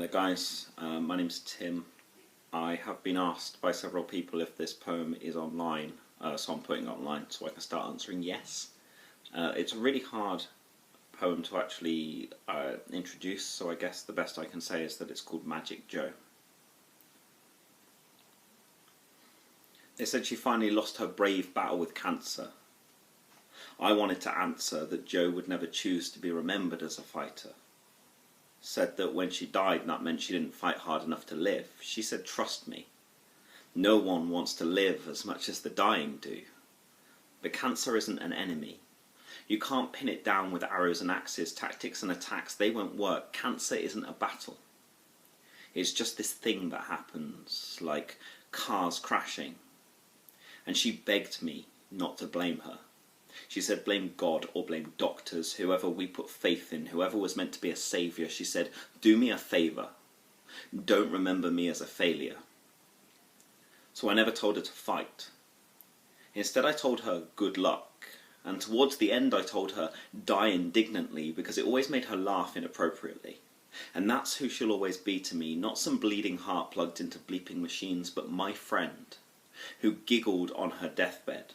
There guys, my name's Tim. I have been asked by several people if this poem is online, so I'm putting it online so I can start answering yes. It's a really hard poem to actually introduce, so I guess the best I can say is that it's called Magic Joe. They said she finally lost her brave battle with cancer. I wanted to answer that Joe would never choose to be remembered as a fighter. Said that when she died, that meant she didn't fight hard enough to live. She said, trust me, no one wants to live as much as the dying do. But cancer isn't an enemy. You can't pin it down with arrows and axes, tactics and attacks. They won't work. Cancer isn't a battle. It's just this thing that happens, like cars crashing. And she begged me not to blame her. She said, blame God or blame doctors, whoever we put faith in, whoever was meant to be a saviour. She said, do me a favour. Don't remember me as a failure. So I never told her to fight. Instead I told her good luck. And towards the end I told her, die indignantly, because it always made her laugh inappropriately. And that's who she'll always be to me, not some bleeding heart plugged into bleeping machines, but my friend, who giggled on her deathbed.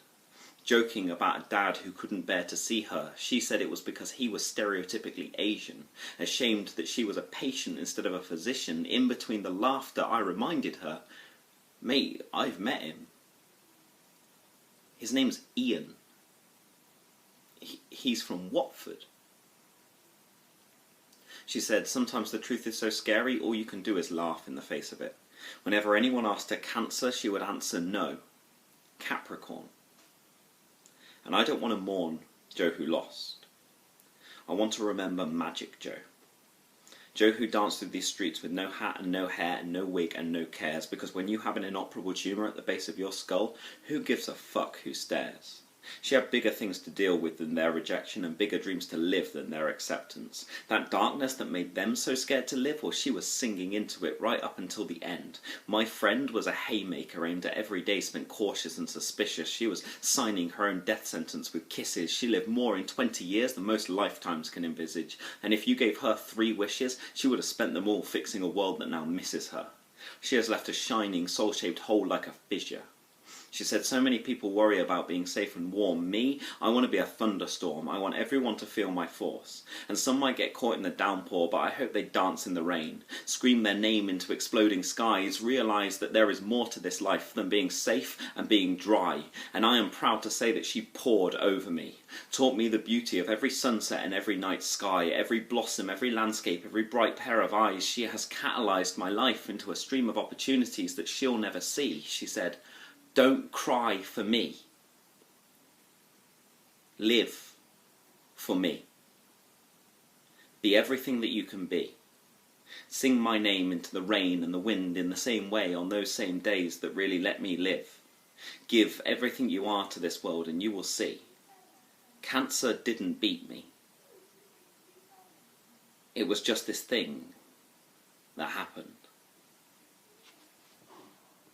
Joking about a dad who couldn't bear to see her. She said it was because he was stereotypically Asian, ashamed that she was a patient instead of a physician. In between the laughter, I reminded her, mate, I've met him. His name's Ian. He's from Watford. She said, sometimes the truth is so scary, all you can do is laugh in the face of it. Whenever anyone asked her cancer, she would answer no. Capricorn. And I don't want to mourn Joe who lost. I want to remember Magic Joe. Joe who danced through these streets with no hat and no hair and no wig and no cares, because when you have an inoperable tumour at the base of your skull, who gives a fuck who stares? She had bigger things to deal with than their rejection and bigger dreams to live than their acceptance. That darkness that made them so scared to live, well, she was singing into it right up until the end. My friend was a haymaker aimed at every day spent cautious and suspicious. She was signing her own death sentence with kisses. She lived more in 20 years than most lifetimes can envisage. And if you gave her 3 wishes, she would have spent them all fixing a world that now misses her. She has left a shining, soul-shaped hole like a fissure. She said, so many people worry about being safe and warm. Me, I want to be a thunderstorm. I want everyone to feel my force. And some might get caught in the downpour, but I hope they dance in the rain. Scream their name into exploding skies. Realise that there is more to this life than being safe and being dry. And I am proud to say that she poured over me. Taught me the beauty of every sunset and every night sky. Every blossom, every landscape, every bright pair of eyes. She has catalysed my life into a stream of opportunities that she'll never see. She said, don't cry for me. Live for me. Be everything that you can be. Sing my name into the rain and the wind in the same way on those same days that really let me live. Give everything you are to this world and you will see. Cancer didn't beat me. It was just this thing that happened.